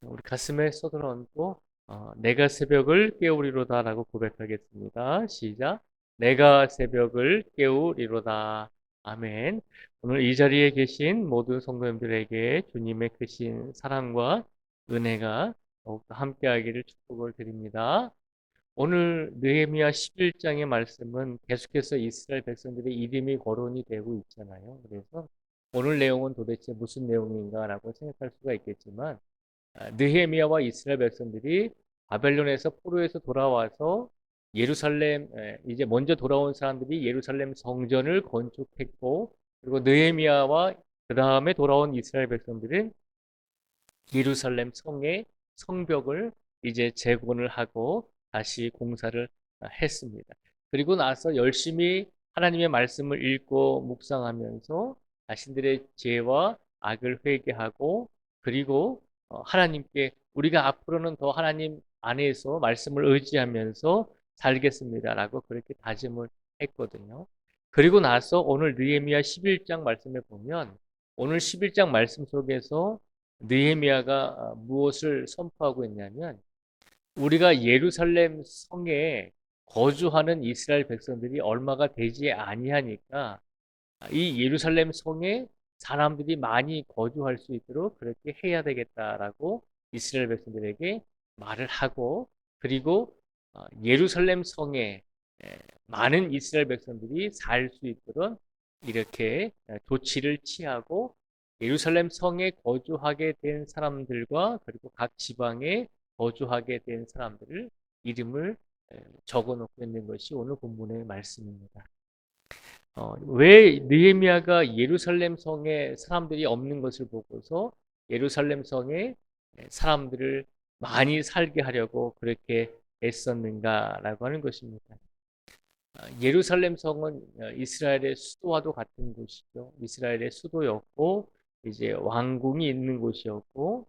우리 가슴에 손을 얹고 내가 새벽을 깨우리로다 라고 고백하겠습니다. 시작. 내가 새벽을 깨우리로다. 아멘. 오늘 이 자리에 계신 모든 성도님들에게 주님의 크신 사랑과 은혜가 더욱더 함께하기를 축복을 드립니다. 오늘 느헤미야 11장의 말씀은 계속해서 이스라엘 백성들의 이름이 거론이 되고 있잖아요. 그래서 오늘 내용은 도대체 무슨 내용인가라고 생각할 수가 있겠지만 느헤미야와 이스라엘 백성들이 바벨론에서 포로에서 돌아와서 예루살렘 이제 먼저 돌아온 사람들이 예루살렘 성전을 건축했고, 그리고 느헤미야와 그 다음에 돌아온 이스라엘 백성들은 예루살렘 성의 성벽을 이제 재건을 하고 다시 공사를 했습니다. 그리고 나서 열심히 하나님의 말씀을 읽고 묵상하면서 자신들의 죄와 악을 회개하고, 그리고 하나님께 우리가 앞으로는 더 하나님 안에서 말씀을 의지하면서 살겠습니다라고 그렇게 다짐을 했거든요. 그리고 나서 오늘 느헤미야 11장 말씀에 보면, 오늘 11장 말씀 속에서 느헤미야가 무엇을 선포하고 있냐면, 우리가 예루살렘 성에 거주하는 이스라엘 백성들이 얼마가 되지 아니하니까 이 예루살렘 성에 사람들이 많이 거주할 수 있도록 그렇게 해야 되겠다라고 이스라엘 백성들에게 말을 하고, 그리고 예루살렘 성에 많은 이스라엘 백성들이 살 수 있도록 이렇게 조치를 취하고, 예루살렘 성에 거주하게 된 사람들과 그리고 각 지방에 거주하게 된 사람들을 이름을 적어 놓고 있는 것이 오늘 본문의 말씀입니다. 왜 느헤미야가 예루살렘 성에 사람들이 없는 것을 보고서 예루살렘 성에 사람들을 많이 살게 하려고 그렇게 애썼는가라고 하는 것입니다. 예루살렘 성은 이스라엘의 수도와도 같은 곳이죠. 이스라엘의 수도였고 이제 왕궁이 있는 곳이었고,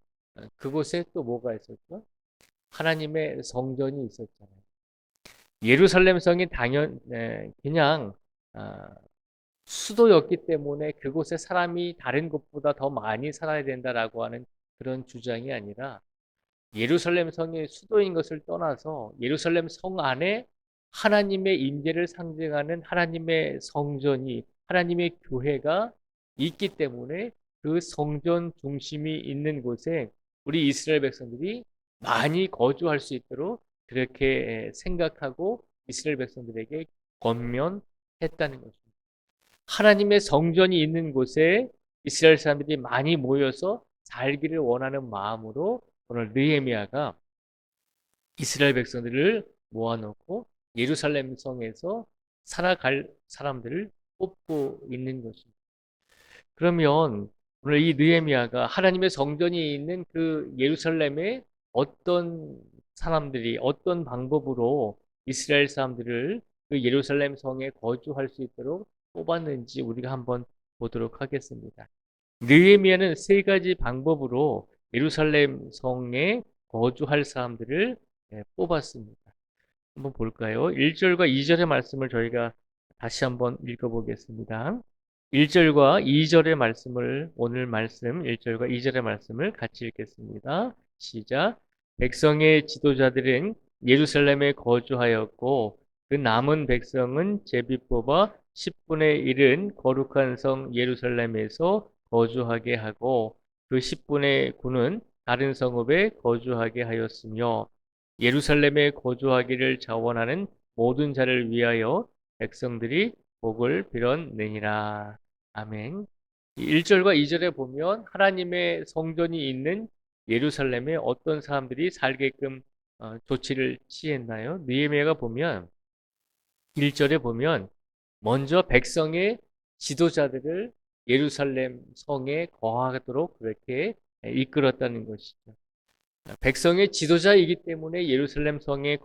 그곳에 또 뭐가 있었죠? 하나님의 성전이 있었잖아요. 예루살렘 성이 그냥 아, 수도였기 때문에 그곳에 사람이 다른 곳보다 더 많이 살아야 된다라고 하는 그런 주장이 아니라, 예루살렘 성이 수도인 것을 떠나서 예루살렘 성 안에 하나님의 임재를 상징하는 하나님의 성전이, 하나님의 교회가 있기 때문에 그 성전 중심이 있는 곳에 우리 이스라엘 백성들이 많이 거주할 수 있도록 그렇게 생각하고 이스라엘 백성들에게 권면했다는 것입니다. 하나님의 성전이 있는 곳에 이스라엘 사람들이 많이 모여서 살기를 원하는 마음으로 오늘 느헤미야가 이스라엘 백성들을 모아놓고 예루살렘 성에서 살아갈 사람들을 뽑고 있는 것입니다. 그러면 오늘 이 느헤미야가 하나님의 성전이 있는 그 예루살렘에 어떤 사람들이 어떤 방법으로 이스라엘 사람들을 그 예루살렘 성에 거주할 수 있도록 뽑았는지 우리가 한번 보도록 하겠습니다. 느헤미야는 세 가지 방법으로 예루살렘 성에 거주할 사람들을 뽑았습니다. 한번 볼까요? 1절과 2절의 말씀을 저희가 다시 한번 읽어보겠습니다. 1절과 2절의 말씀을, 오늘 말씀 1절과 2절의 말씀을 같이 읽겠습니다. 시작. 백성의 지도자들은 예루살렘에 거주하였고 그 남은 백성은 제비 뽑아 10분의 1은 거룩한 성 예루살렘에서 거주하게 하고 그 10분의 9는 다른 성읍에 거주하게 하였으며, 예루살렘에 거주하기를 자원하는 모든 자를 위하여 백성들이 복을 빌었느니라. 아멘. 1절과 2절에 보면 하나님의 성전이 있는 예루살렘에 어떤 사람들이 살게끔 조치를 취했나요? 느헤미야가 보면 1절에 보면 먼저 백성의 지도자들을 예루살렘 성에 거하도록 그렇게 이끌었다는 것이죠. 백성의 지도자이기 때문에 예루살렘 성에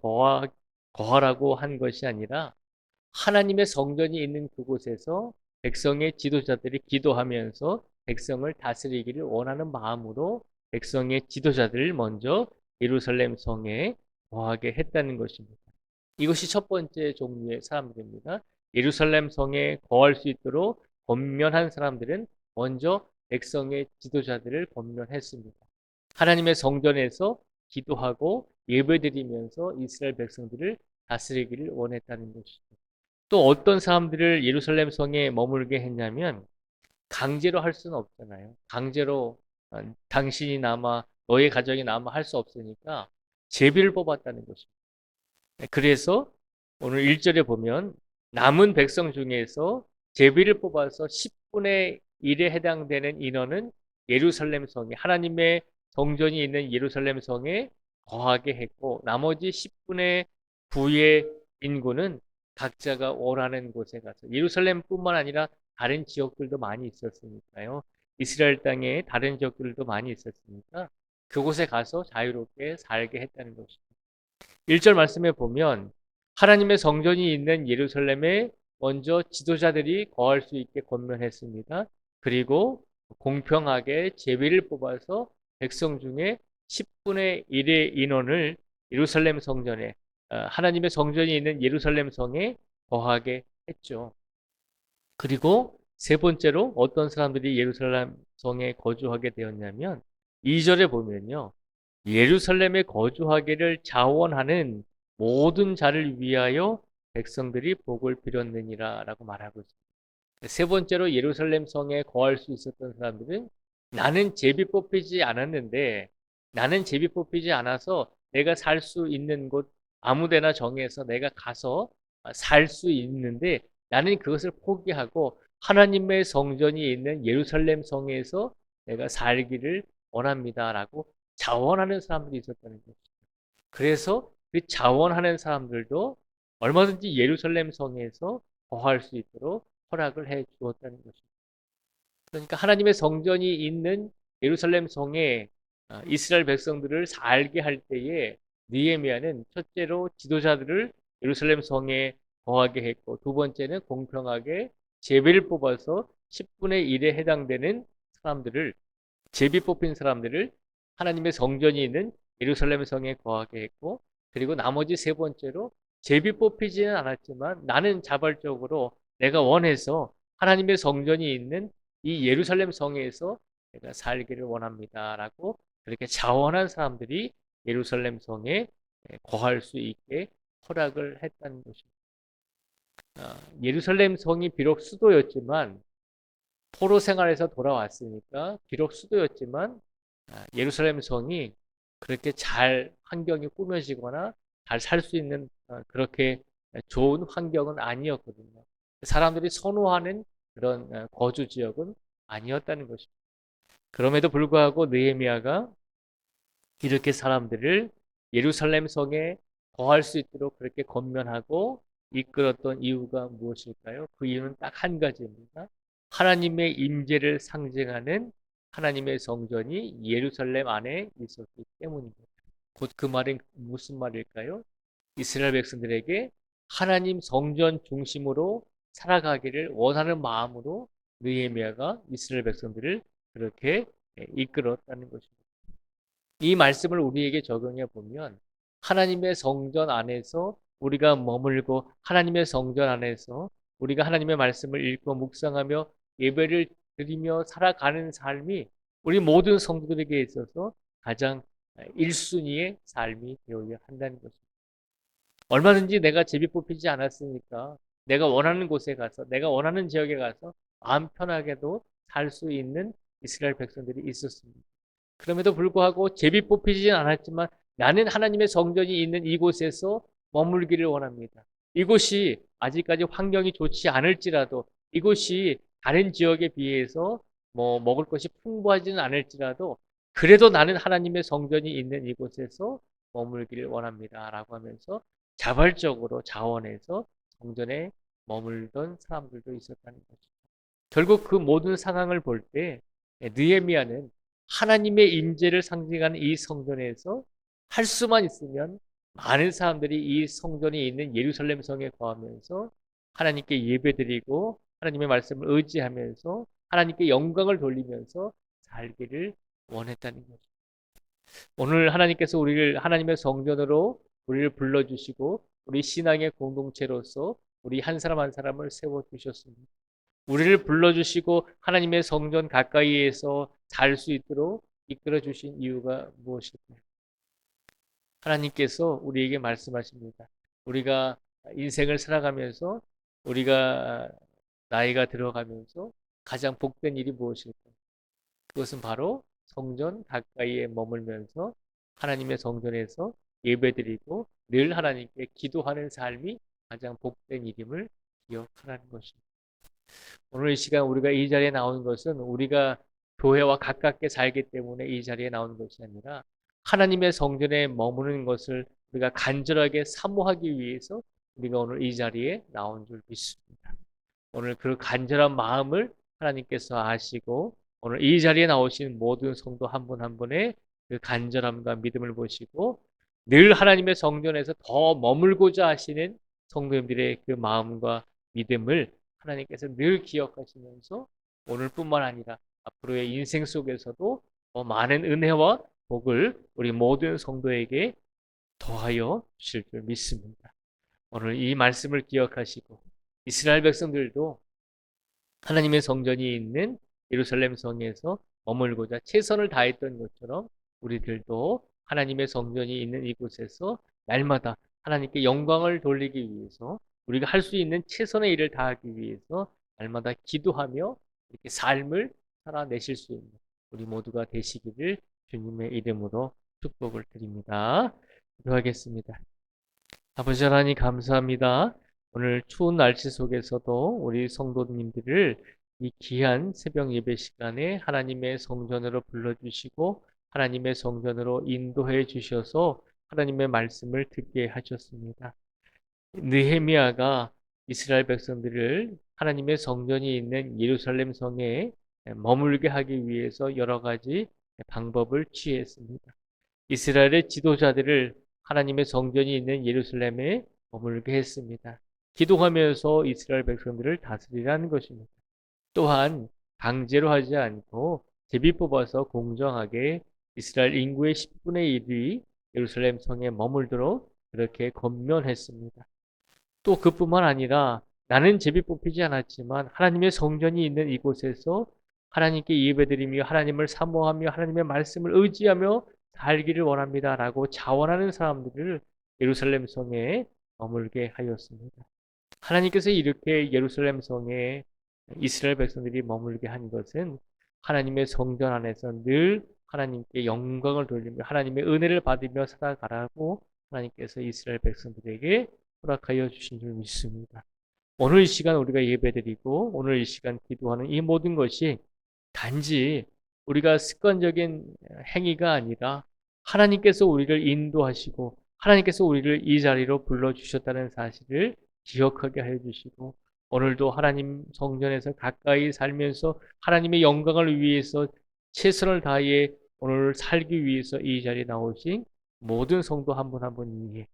거하라고 한 것이 아니라, 하나님의 성전이 있는 그곳에서 백성의 지도자들이 기도하면서 백성을 다스리기를 원하는 마음으로 백성의 지도자들을 먼저 예루살렘 성에 거하게 했다는 것입니다. 이것이 첫 번째 종류의 사람들입니다. 예루살렘 성에 거할 수 있도록 권면한 사람들은 먼저 백성의 지도자들을 권면했습니다. 하나님의 성전에서 기도하고 예배드리면서 이스라엘 백성들을 다스리기를 원했다는 것이죠. 또 어떤 사람들을 예루살렘 성에 머물게 했냐면 강제로 할 수는 없잖아요. 강제로 당신이 남아 너의 가정이 남아 할 수 없으니까 제비를 뽑았다는 것입니다. 그래서 오늘 1절에 보면 남은 백성 중에서 제비를 뽑아서 10분의 1에 해당되는 인원은 예루살렘 성에 하나님의 성전이 있는 예루살렘 성에 거하게 했고 나머지 10분의 9의 인구는 각자가 원하는 곳에 가서 예루살렘뿐만 아니라 다른 지역들도 많이 있었으니까요. 이스라엘 땅에 다른 지역들도 많이 있었으니까 그곳에 가서 자유롭게 살게 했다는 것입니다. 1절 말씀에 보면 하나님의 성전이 있는 예루살렘에 먼저 지도자들이 거할 수 있게 권면했습니다. 그리고 공평하게 제비를 뽑아서 백성 중에 10분의 1의 인원을 예루살렘 성전에 하나님의 성전이 있는 예루살렘 성에 거하게 했죠. 그리고 세 번째로 어떤 사람들이 예루살렘 성에 거주하게 되었냐면 2절에 보면요. 예루살렘에 거주하기를 자원하는 모든 자를 위하여 백성들이 복을 빌었느니라 라고 말하고 있습니다. 세 번째로 예루살렘 성에 거할 수 있었던 사람들은 나는 제비 뽑히지 않았는데 나는 제비 뽑히지 않아서 내가 살 수 있는 곳 아무데나 정해서 내가 가서 살 수 있는데 나는 그것을 포기하고 하나님의 성전이 있는 예루살렘 성에서 내가 살기를 원합니다라고 자원하는 사람들이 있었다는 거죠. 그래서 그 자원하는 사람들도 얼마든지 예루살렘 성에서 거할 수 있도록 허락을 해 주었다는 것입니다. 그러니까 하나님의 성전이 있는 예루살렘 성에 이스라엘 백성들을 살게 할 때에 느헤미야는 첫째로 지도자들을 예루살렘 성에 거하게 했고 두 번째는 공평하게 제비를 뽑아서 10분의 1에 해당되는 사람들을 제비 뽑힌 사람들을 하나님의 성전이 있는 예루살렘 성에 거하게 했고 그리고 나머지 세 번째로 제비 뽑히지는 않았지만 나는 자발적으로 내가 원해서 하나님의 성전이 있는 이 예루살렘 성에서 내가 살기를 원합니다라고 그렇게 자원한 사람들이 예루살렘 성에 거할 수 있게 허락을 했다는 것입니다. 예루살렘 성이 비록 수도였지만 포로 생활에서 돌아왔으니까 비록 수도였지만 예루살렘 성이 그렇게 잘 환경이 꾸며지거나 잘 살 수 있는 그렇게 좋은 환경은 아니었거든요. 사람들이 선호하는 그런 거주 지역은 아니었다는 것입니다. 그럼에도 불구하고 느헤미야가 이렇게 사람들을 예루살렘 성에 거할 수 있도록 그렇게 권면하고 이끌었던 이유가 무엇일까요? 그 이유는 딱 한 가지입니다. 하나님의 임재를 상징하는 하나님의 성전이 예루살렘 안에 있었기 때문입니다. 곧 그 말은 무슨 말일까요? 이스라엘 백성들에게 하나님 성전 중심으로 살아가기를 원하는 마음으로 느헤미야가 이스라엘 백성들을 그렇게 이끌었다는 것입니다. 이 말씀을 우리에게 적용해 보면 하나님의 성전 안에서 우리가 머물고 하나님의 성전 안에서 우리가 하나님의 말씀을 읽고 묵상하며 예배를 드리며 살아가는 삶이 우리 모든 성도들에게 있어서 가장 1순위의 삶이 되어야 한다는 것입니다. 얼마든지 내가 제비 뽑히지 않았으니까 내가 원하는 곳에 가서 내가 원하는 지역에 가서 마음 편하게도 살 수 있는 이스라엘 백성들이 있었습니다. 그럼에도 불구하고 제비 뽑히지는 않았지만 나는 하나님의 성전이 있는 이곳에서 머물기를 원합니다. 이곳이 아직까지 환경이 좋지 않을지라도 이곳이 다른 지역에 비해서 뭐 먹을 것이 풍부하지는 않을지라도 그래도 나는 하나님의 성전이 있는 이곳에서 머물기를 원합니다. 라고 하면서 자발적으로 자원해서 성전에 머물던 사람들도 있었다는 거죠. 결국 그 모든 상황을 볼 때 느헤미야는 하나님의 임재를 상징하는 이 성전에서 할 수만 있으면 많은 사람들이 이 성전이 있는 예루살렘 성에 거하면서 하나님께 예배드리고 하나님의 말씀을 의지하면서 하나님께 영광을 돌리면서 살기를 원했다는 거죠. 오늘 하나님께서 우리를 하나님의 성전으로 우리를 불러주시고 우리 신앙의 공동체로서 우리 한 사람 한 사람을 세워주셨습니다. 우리를 불러주시고 하나님의 성전 가까이에서 살 수 있도록 이끌어 주신 이유가 무엇일까요? 하나님께서 우리에게 말씀하십니다. 우리가 인생을 살아가면서 우리가 나이가 들어가면서 가장 복된 일이 무엇일까요? 그것은 바로 성전 가까이에 머물면서 하나님의 성전에서 예배드리고 늘 하나님께 기도하는 삶이 가장 복된 일임을 기억하라는 것입니다. 오늘 이 시간 우리가 이 자리에 나오는 것은 우리가 교회와 가깝게 살기 때문에 이 자리에 나오는 것이 아니라 하나님의 성전에 머무는 것을 우리가 간절하게 사모하기 위해서 우리가 오늘 이 자리에 나온 줄 믿습니다. 오늘 그 간절한 마음을 하나님께서 아시고 오늘 이 자리에 나오신 모든 성도 한 분 한 분의 그 간절함과 믿음을 보시고 늘 하나님의 성전에서 더 머물고자 하시는 성도님들의 그 마음과 믿음을 하나님께서 늘 기억하시면서 오늘뿐만 아니라 앞으로의 인생 속에서도 더 많은 은혜와 복을 우리 모든 성도에게 더하여 주실 줄 믿습니다. 오늘 이 말씀을 기억하시고 이스라엘 백성들도 하나님의 성전이 있는 예루살렘 성에서 머물고자 최선을 다했던 것처럼 우리들도 하나님의 성전이 있는 이곳에서 날마다 하나님께 영광을 돌리기 위해서 우리가 할 수 있는 최선의 일을 다하기 위해서 날마다 기도하며 이렇게 삶을 살아내실 수 있는 우리 모두가 되시기를 주님의 이름으로 축복을 드립니다. 기도하겠습니다. 아버지 하나님 감사합니다. 오늘 추운 날씨 속에서도 우리 성도님들을 이 귀한 새벽 예배 시간에 하나님의 성전으로 불러주시고 하나님의 성전으로 인도해 주셔서 하나님의 말씀을 듣게 하셨습니다. 느헤미야가 이스라엘 백성들을 하나님의 성전이 있는 예루살렘 성에 머물게 하기 위해서 여러 가지 방법을 취했습니다. 이스라엘의 지도자들을 하나님의 성전이 있는 예루살렘에 머물게 했습니다. 기도하면서 이스라엘 백성들을 다스리라는 것입니다. 또한 강제로 하지 않고 제비 뽑아서 공정하게 이스라엘 인구의 10분의 1이 예루살렘 성에 머물도록 그렇게 권면했습니다. 또 그뿐만 아니라 나는 제비 뽑히지 않았지만 하나님의 성전이 있는 이곳에서 하나님께 예배드리며 하나님을 사모하며 하나님의 말씀을 의지하며 살기를 원합니다라고 자원하는 사람들을 예루살렘 성에 머물게 하였습니다. 하나님께서 이렇게 예루살렘 성에 이스라엘 백성들이 머물게 한 것은 하나님의 성전 안에서 늘 하나님께 영광을 돌리며 하나님의 은혜를 받으며 살아가라고 하나님께서 이스라엘 백성들에게 허락하여 주신 줄 믿습니다. 오늘 이 시간 우리가 예배드리고 오늘 이 시간 기도하는 이 모든 것이 단지 우리가 습관적인 행위가 아니라 하나님께서 우리를 인도하시고 하나님께서 우리를 이 자리로 불러주셨다는 사실을 기억하게 해주시고 오늘도 하나님 성전에서 가까이 살면서 하나님의 영광을 위해서 최선을 다해 오늘 살기 위해서 이 자리에 나오신 모든 성도 한 분 한 분 위에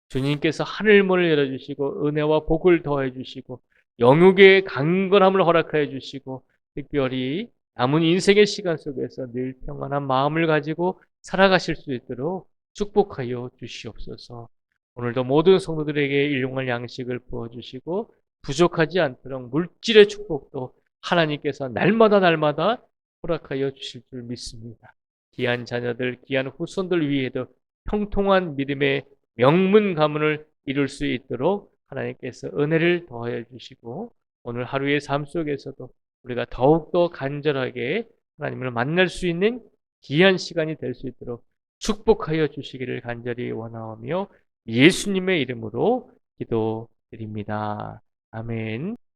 주님께서 하늘문을 열어주시고 은혜와 복을 더해 주시고 영육의 강건함을 허락하여 주시고 특별히 남은 인생의 시간 속에서 늘 평안한 마음을 가지고 살아가실 수 있도록 축복하여 주시옵소서. 오늘도 모든 성도들에게 일용할 양식을 부어주시고 부족하지 않도록 물질의 축복도 하나님께서 날마다 허락하여 주실 줄 믿습니다. 귀한 자녀들, 귀한 후손들 위에도 평통한 믿음의 명문 가문을 이룰 수 있도록 하나님께서 은혜를 더하여 주시고 오늘 하루의 삶 속에서도 우리가 더욱더 간절하게 하나님을 만날 수 있는 귀한 시간이 될 수 있도록 축복하여 주시기를 간절히 원하오며 예수님의 이름으로 기도드립니다. 아멘.